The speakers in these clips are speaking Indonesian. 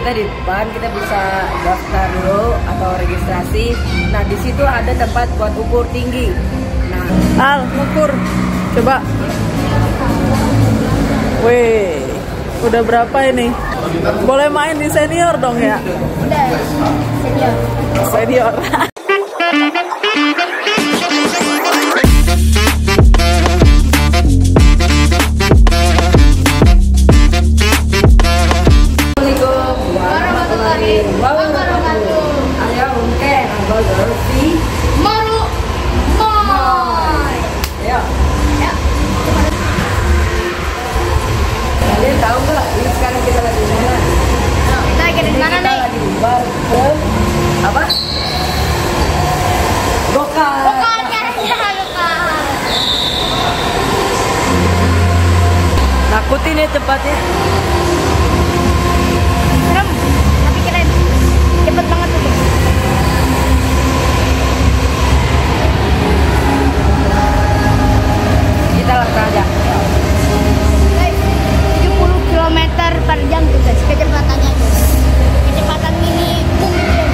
kita di depan, kita bisa daftar dulu atau registrasi. Nah di situ ada tempat buat ukur tinggi. Nah, Al, ukur, coba. Wih, udah berapa ini? Boleh main di senior dong ya? Udah, Senior. Assalamualaikum warahmatullahi wabarakatuh. Ayo mungkin anggota di Maru Moy. Ayo. Kalian tahu nggak ini sekarang kita lagi di mana? Kita lagi di mana nih? Lagi di bar ke apa? Gokar. Bukan ya, bukan. Nakutin ya tempatnya. Serem, tapi keren. Cepet banget tuh. Kita langsung aja. Guys, 70 km per jam tuh guys, kecepatannya tuh. Kecepatan mini mungkin.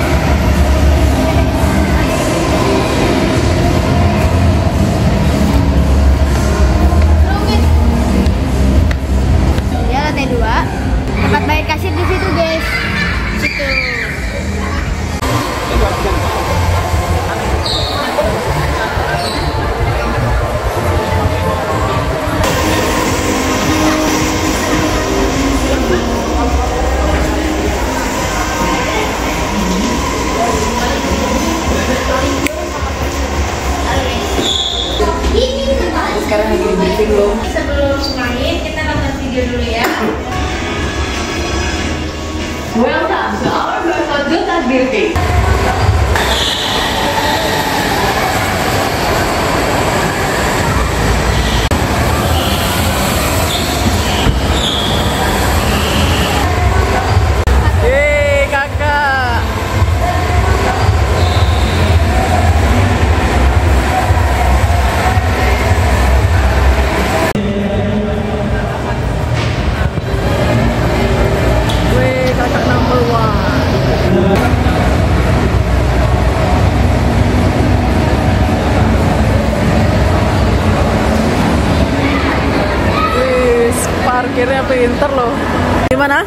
Ya, lantai 2. Tempat bayar kasir di situ guys. Situ. Sekarang lagi di briefing loh. Sebelum main kita nonton video dulu ya. Welcome to our Berkota Building. Yeay, kakak. Wih, kakak number one. Wih, parkirnya pinter loh. Gimana?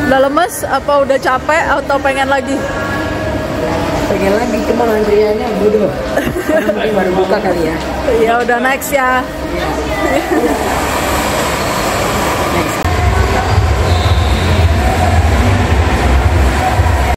Udah lemes? Apa udah capek atau pengen lagi? Pengen lagi cuma antriannya bodoh. Karena mungkin baru buka kali ya. Ya udah next ya.